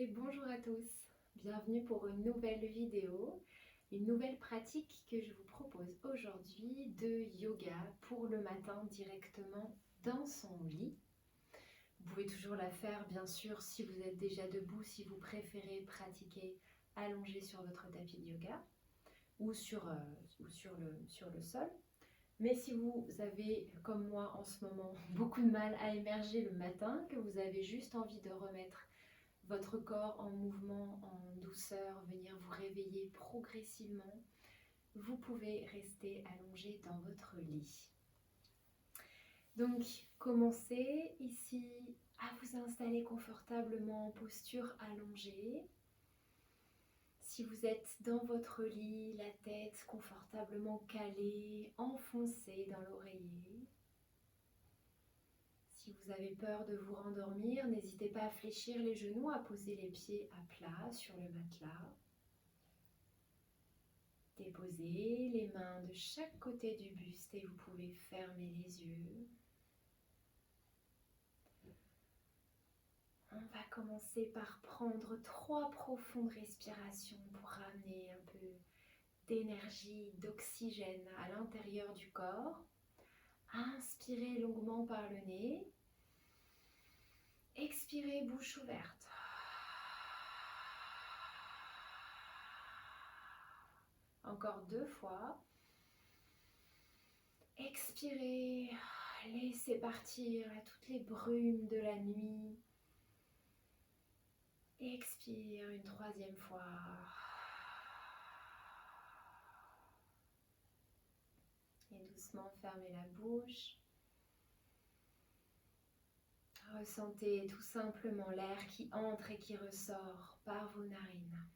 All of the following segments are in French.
et bonjour à tous. Bienvenue pour une nouvelle vidéo, une nouvelle pratique que je vous propose aujourd'hui de yoga pour le matin directement dans son lit. Vous pouvez toujours la faire bien sûr si vous êtes déjà debout, si vous préférez pratiquer allongé sur votre tapis de yoga ou sur le sol. Mais si vous avez, comme moi en ce moment, beaucoup de mal à émerger le matin, que vous avez juste envie de remettre votre corps en mouvement, en douceur, venir vous réveiller progressivement, vous pouvez rester allongé dans votre lit. Donc, commencez ici à vous installer confortablement en posture allongée. Si vous êtes dans votre lit, la tête confortablement calée, enfoncée dans l'oreiller. Si vous avez peur de vous rendormir, n'hésitez pas à fléchir les genoux, à poser les pieds à plat sur le matelas. Déposez les mains de chaque côté du buste et vous pouvez fermer les yeux. On va commencer par prendre 3 profondes respirations pour ramener un peu d'énergie, d'oxygène à l'intérieur du corps. Inspirez longuement par le nez. Expirez bouche ouverte. Encore 2 fois. Expirez, laissez partir toutes les brumes de la nuit. Expire une 3e fois. Et doucement fermez la bouche. Ressentez tout simplement l'air qui entre et qui ressort par vos narines.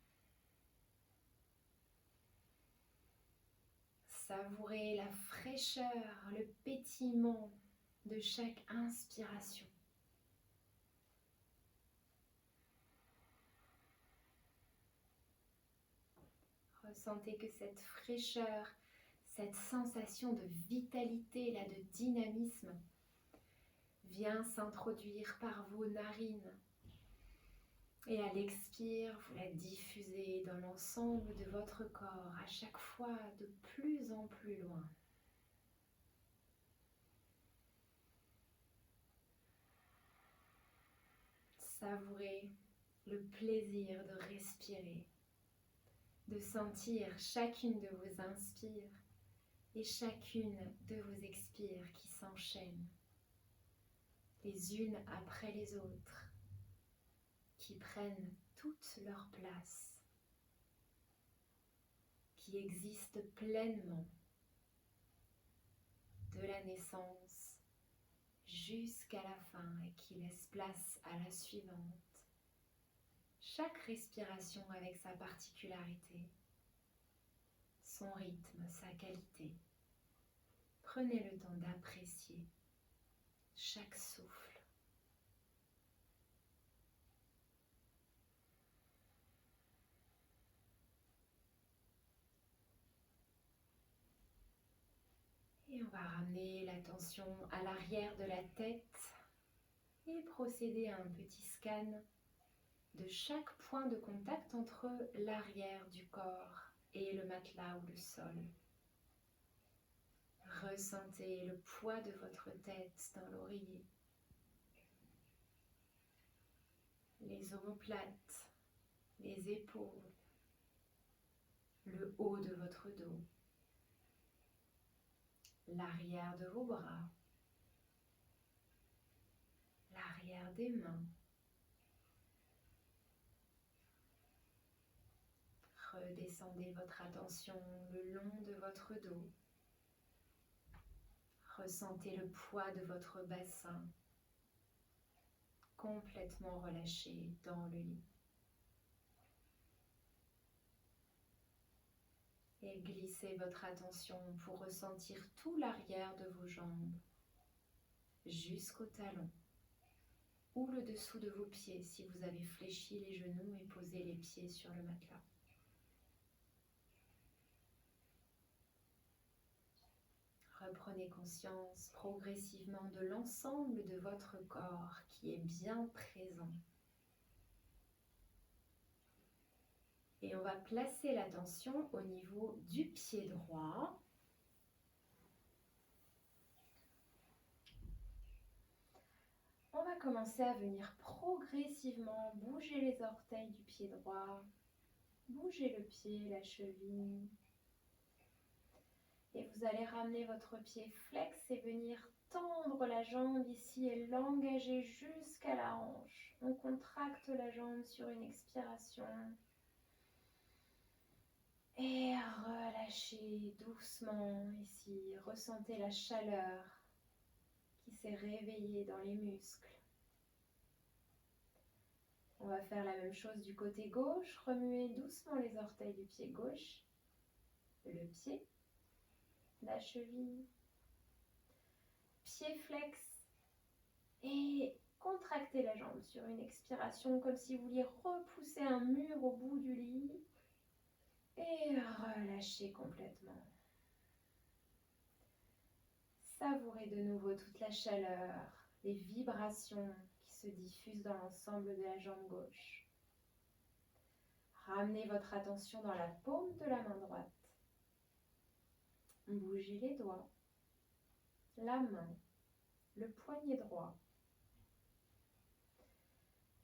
Savourez la fraîcheur, le pétillement de chaque inspiration. Ressentez que cette fraîcheur, cette sensation de vitalité, là, de dynamisme, vient s'introduire par vos narines. Et à l'expire, vous la diffusez dans l'ensemble de votre corps, à chaque fois de plus en plus loin. Savourez le plaisir de respirer, de sentir chacune de vos inspires et chacune de vos expires qui s'enchaînent, les unes après les autres, qui prennent toute leur place, qui existent pleinement de la naissance jusqu'à la fin et qui laissent place à la suivante. Chaque respiration avec sa particularité, son rythme, sa qualité. Prenez le temps d'apprécier chaque souffle. Et on va ramener l'attention à l'arrière de la tête et procéder à un petit scan de chaque point de contact entre l'arrière du corps et le matelas ou le sol. Ressentez le poids de votre tête dans l'oreiller, les omoplates, les épaules, le haut de votre dos, l'arrière de vos bras, l'arrière des mains. Redescendez votre attention le long de votre dos. Ressentez le poids de votre bassin complètement relâché dans le lit. Et glissez votre attention pour ressentir tout l'arrière de vos jambes jusqu'au talon ou le dessous de vos pieds si vous avez fléchi les genoux et posé les pieds sur le matelas. Reprenez conscience progressivement de l'ensemble de votre corps qui est bien présent. Et on va placer l'attention au niveau du pied droit. On va commencer à venir progressivement bouger les orteils du pied droit, bouger le pied, la cheville. Et vous allez ramener votre pied flex et venir tendre la jambe ici et l'engager jusqu'à la hanche. On contracte la jambe sur une expiration. Et relâchez doucement ici. Ressentez la chaleur qui s'est réveillée dans les muscles. On va faire la même chose du côté gauche. Remuez doucement les orteils du pied gauche, le pied, la cheville, pied flex et contractez la jambe sur une expiration comme si vous vouliez repousser un mur au bout du lit et relâchez complètement. Savourez de nouveau toute la chaleur, les vibrations qui se diffusent dans l'ensemble de la jambe gauche. Ramenez votre attention dans la paume de la main droite. Bougez les doigts, la main, le poignet droit.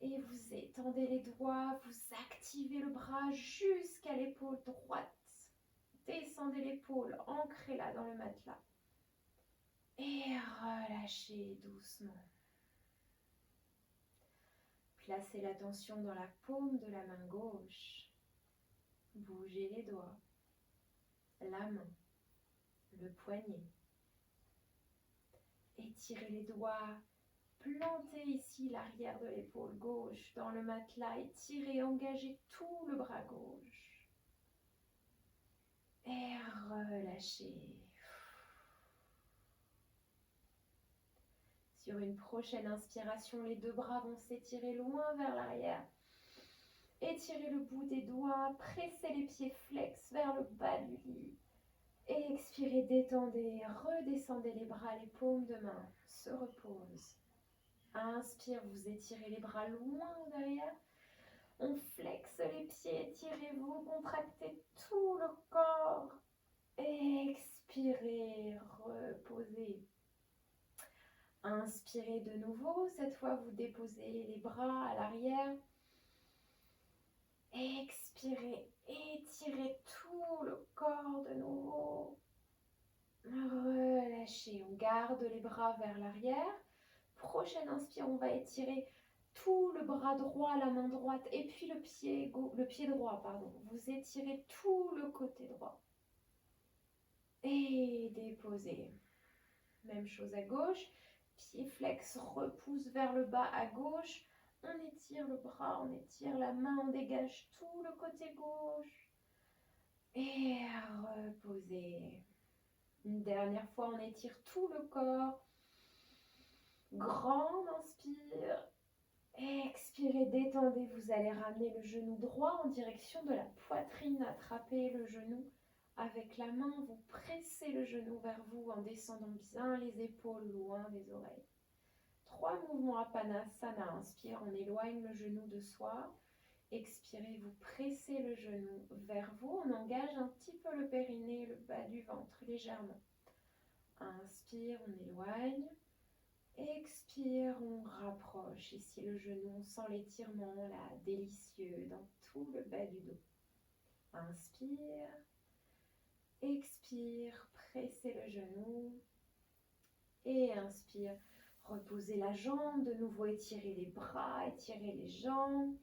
Et vous étendez les doigts, vous activez le bras jusqu'à l'épaule droite. Descendez l'épaule, ancrez-la dans le matelas. Et relâchez doucement. Placez l'attention dans la paume de la main gauche. Bougez les doigts, la main, le poignet. Étirez les doigts. Plantez ici l'arrière de l'épaule gauche dans le matelas. Étirez, engagez tout le bras gauche. Et relâchez. Sur une prochaine inspiration, les deux bras vont s'étirer loin vers l'arrière. Étirez le bout des doigts, pressez les pieds flex vers le bas du lit. Et expirez, détendez, redescendez les bras, les paumes de main se reposent. Inspire, vous étirez les bras loin derrière. On flexe les pieds, étirez-vous, contractez tout le corps. Expirez, reposez. Inspirez de nouveau, cette fois vous déposez les bras à l'arrière. Expirez, étirez tout le corps de nouveau. Relâchez, on garde les bras vers l'arrière. Prochaine inspire, on va étirer tout le bras droit, la main droite et puis le pied droit, pardon. Vous étirez tout le côté droit. Et déposez. Même chose à gauche. Pied flex, repousse vers le bas à gauche. On étire le bras, on étire la main, on dégage tout le côté gauche. Et reposez. Une dernière fois, on étire tout le corps. Grande inspire. Expirez, détendez. Vous allez ramener le genou droit en direction de la poitrine. Attrapez le genou avec la main. Vous pressez le genou vers vous en descendant bien les épaules loin des oreilles. 3 mouvements Apanasana. Inspire, on éloigne le genou de soi. Expirez, vous pressez le genou vers vous. On engage un petit peu le périnée, le bas du ventre légèrement. Inspire, on éloigne. Expire, on rapproche ici le genou. On sent l'étirement là, délicieux dans tout le bas du dos. Inspire. Expire, pressez le genou. Et inspire. Reposez la jambe, de nouveau étirez les bras, étirez les jambes.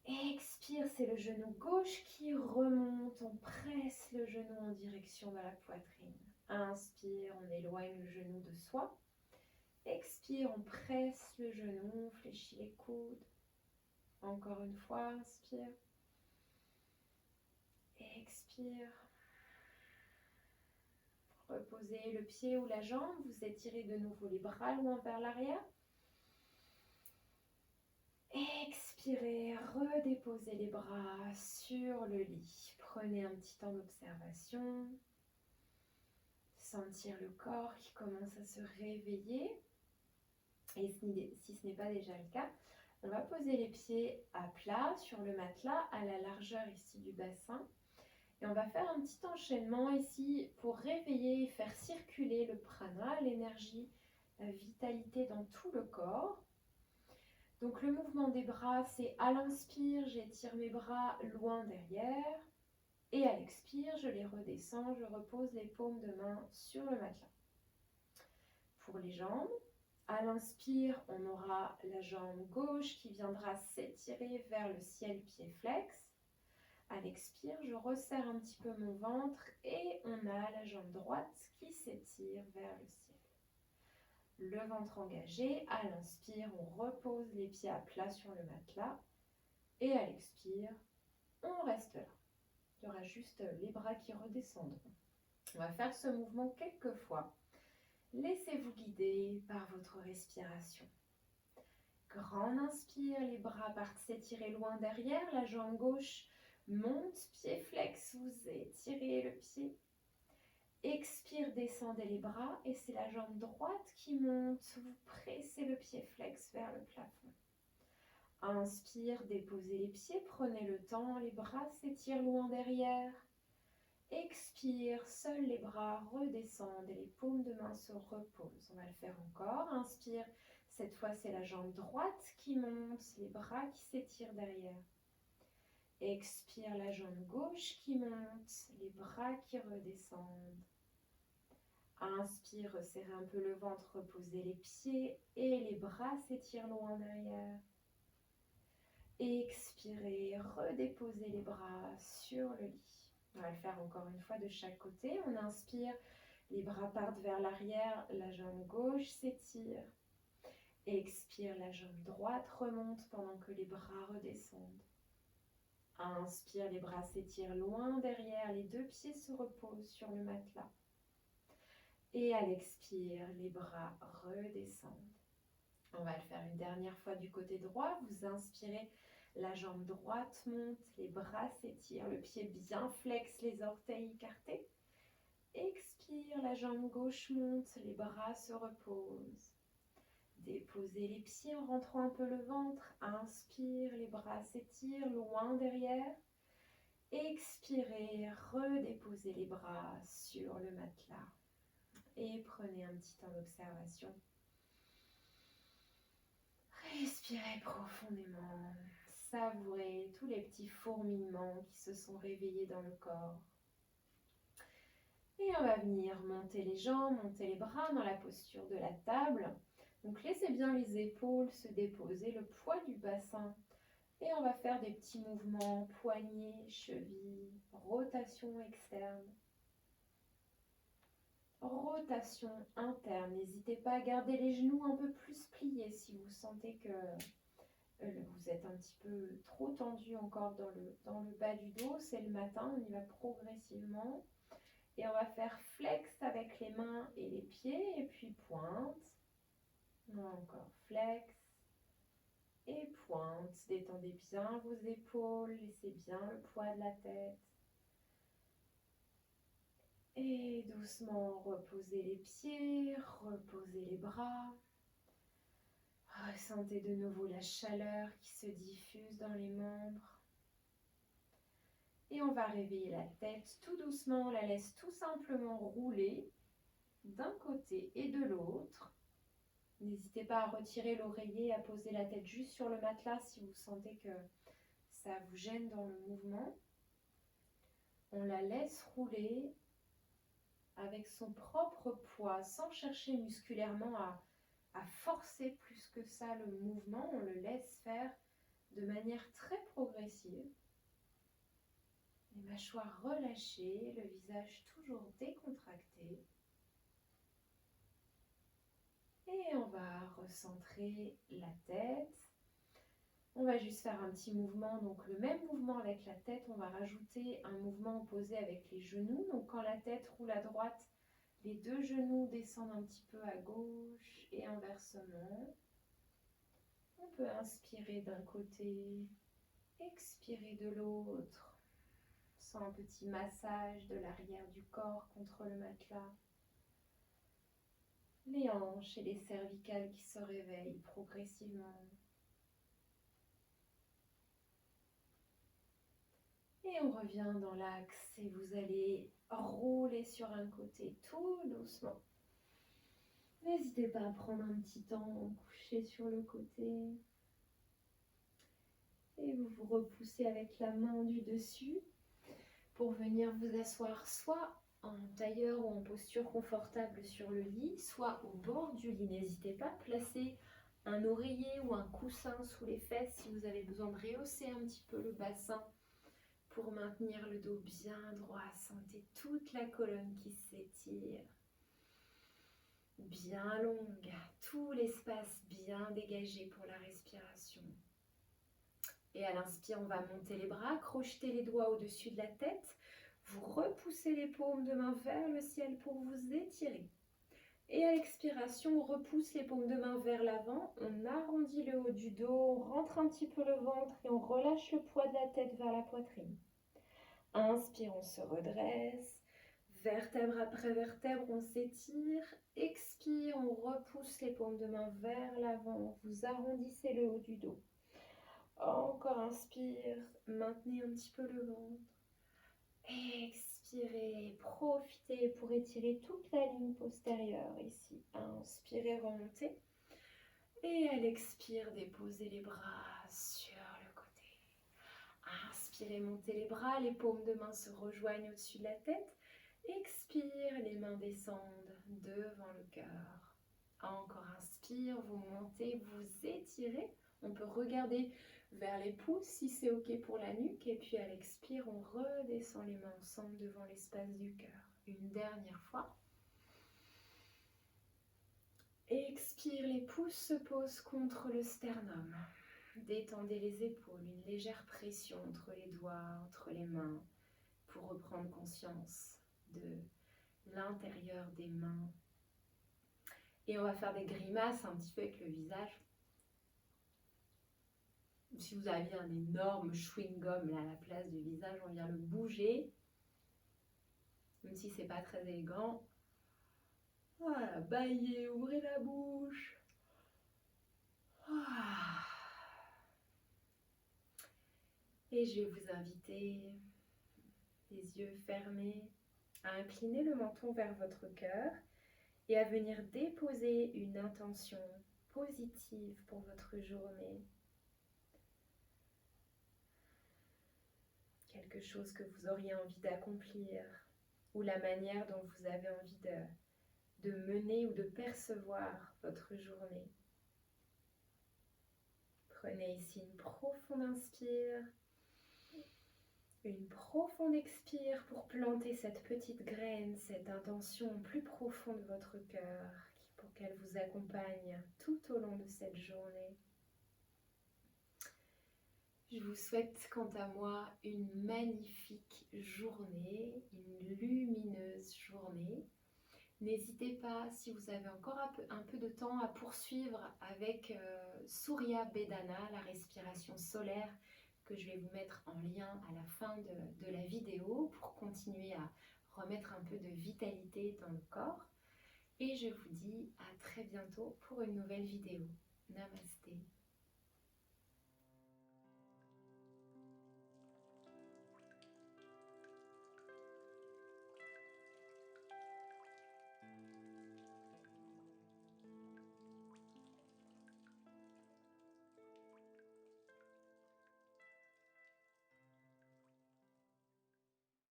Expire, c'est le genou gauche qui remonte. On presse le genou en direction de la poitrine. Inspire, on éloigne le genou de soi. Expire, on presse le genou, on fléchit les coudes. Encore une fois, inspire. Expire. Reposez le pied ou la jambe, vous étirez de nouveau les bras loin vers l'arrière. Expirez, redéposez les bras sur le lit. Prenez un petit temps d'observation. Sentir le corps qui commence à se réveiller. Et si ce n'est pas déjà le cas, On va poser les pieds à plat sur le matelas à la largeur ici du bassin. Et on va faire un petit enchaînement ici pour réveiller et faire circuler le prana, l'énergie, la vitalité dans tout le corps. Donc le mouvement des bras, c'est à l'inspire, j'étire mes bras loin derrière. Et à l'expire, je les redescends, je repose les paumes de main sur le matelas. Pour les jambes, à l'inspire, on aura la jambe gauche qui viendra s'étirer vers le ciel, pied flex. À l'expire, je resserre un petit peu mon ventre et on a la jambe droite qui s'étire vers le ciel. Le ventre engagé, à l'inspire, on repose les pieds à plat sur le matelas et à l'expire, on reste là. Il y aura juste les bras qui redescendront. On va faire ce mouvement quelques fois. Laissez-vous guider par votre respiration. Grande inspire, les bras partent s'étirer loin derrière, la jambe gauche monte, pied flex, vous étirez le pied. Expire, descendez les bras et c'est la jambe droite qui monte, vous pressez le pied flex vers le plafond. Inspire, déposez les pieds, prenez le temps, les bras s'étirent loin derrière. Expire, seuls les bras redescendent et les paumes de main se reposent. On va le faire encore. Inspire, cette fois c'est la jambe droite qui monte, les bras qui s'étirent derrière. Expire, la jambe gauche qui monte, les bras qui redescendent. Inspire, resserrez un peu le ventre, reposez les pieds et les bras s'étirent loin derrière. Expirez, redéposez les bras sur le lit. On va le faire encore une fois de chaque côté. On inspire, les bras partent vers l'arrière, la jambe gauche s'étire. Expire, la jambe droite remonte pendant que les bras redescendent. Inspire, les bras s'étirent loin derrière, les deux pieds se reposent sur le matelas. Et à l'expire, les bras redescendent. On va le faire une dernière fois du côté droit. Vous inspirez, la jambe droite monte, les bras s'étirent, le pied bien flex, les orteils écartés. Expire, la jambe gauche monte, les bras se reposent. Déposez les pieds en rentrant un peu le ventre. Inspire, les bras s'étirent loin derrière. Expirez, redéposez les bras sur le matelas. Et prenez un petit temps d'observation. Respirez profondément. Savourez tous les petits fourmillements qui se sont réveillés dans le corps. Et on va venir monter les jambes, monter les bras dans la posture de la table. Donc laissez bien les épaules se déposer, le poids du bassin. Et on va faire des petits mouvements, poignets, chevilles, rotation externe. Rotation interne. N'hésitez pas à garder les genoux un peu plus pliés si vous sentez que vous êtes un petit peu trop tendu encore dans le bas du dos. C'est le matin, on y va progressivement. Et on va faire flex avec les mains et les pieds. Et puis pointe. Encore flex. Et pointe. Détendez bien vos épaules. Laissez bien le poids de la tête. Et doucement, reposez les pieds, reposez les bras. Ressentez de nouveau la chaleur qui se diffuse dans les membres. Et on va réveiller la tête tout doucement. On la laisse tout simplement rouler d'un côté et de l'autre. N'hésitez pas à retirer l'oreiller, à poser la tête juste sur le matelas si vous sentez que ça vous gêne dans le mouvement. On la laisse rouler avec son propre poids, sans chercher musculairement à forcer plus que ça le mouvement. On le laisse faire de manière très progressive. Les mâchoires relâchées, le visage toujours décontracté. Et on va recentrer la tête. On va juste faire un petit mouvement, donc le même mouvement avec la tête, on va rajouter un mouvement opposé avec les genoux. Donc quand la tête roule à droite, les deux genoux descendent un petit peu à gauche et inversement. On peut inspirer d'un côté, expirer de l'autre. On sent un petit massage de l'arrière du corps contre le matelas. Les hanches et les cervicales qui se réveillent progressivement. Et on revient dans l'axe et vous allez rouler sur un côté tout doucement. N'hésitez pas à prendre un petit temps, coucher sur le côté. Et vous vous repoussez avec la main du dessus pour venir vous asseoir soit en tailleur ou en posture confortable sur le lit, soit au bord du lit. N'hésitez pas à placer un oreiller ou un coussin sous les fesses si vous avez besoin de rehausser un petit peu le bassin pour maintenir le dos bien droit. Sentez toute la colonne qui s'étire, bien longue, tout l'espace bien dégagé pour la respiration. Et à l'inspire, on va monter les bras, crocheter les doigts au-dessus de la tête. Vous repoussez les paumes de main vers le ciel pour vous étirer. Et à l'expiration, on repousse les paumes de main vers l'avant. On arrondit le haut du dos, on rentre un petit peu le ventre et on relâche le poids de la tête vers la poitrine. Inspire, on se redresse. Vertèbre après vertèbre, on s'étire. Expire, on repousse les paumes de main vers l'avant. Vous arrondissez le haut du dos. Encore inspire, maintenez un petit peu le ventre. Expirez, profitez pour étirer toute la ligne postérieure ici. Inspirez, remontez. Et à l'expire, déposez les bras sur le côté. Inspirez, montez les bras, les paumes de main se rejoignent au-dessus de la tête. Expire, les mains descendent devant le cœur. Encore inspire, vous montez, vous étirez. On peut regarder vers les pouces si c'est ok pour la nuque. Et puis à l'expire, on redescend les mains ensemble devant l'espace du cœur. Une dernière fois. Expire, les pouces se posent contre le sternum. Détendez les épaules, une légère pression entre les doigts, entre les mains, pour reprendre conscience de l'intérieur des mains. Et on va faire des grimaces un petit peu avec le visage. Si vous aviez un énorme chewing-gum là à la place du visage, on vient le bouger. Même si c'est pas très élégant. Voilà, baillez, ouvrez la bouche. Et je vais vous inviter, les yeux fermés, à incliner le menton vers votre cœur et à venir déposer une intention positive pour votre journée. Quelque chose que vous auriez envie d'accomplir ou la manière dont vous avez envie de mener ou de percevoir votre journée. Prenez ici une profonde inspire, une profonde expire pour planter cette petite graine, cette intention plus profonde de votre cœur pour qu'elle vous accompagne tout au long de cette journée. Je vous souhaite quant à moi une magnifique journée, une lumineuse journée. N'hésitez pas, si vous avez encore un peu de temps, à poursuivre avec Surya Bedana, la respiration solaire, que je vais vous mettre en lien à la fin de la vidéo pour continuer à remettre un peu de vitalité dans le corps. Et je vous dis à très bientôt pour une nouvelle vidéo. Namasté.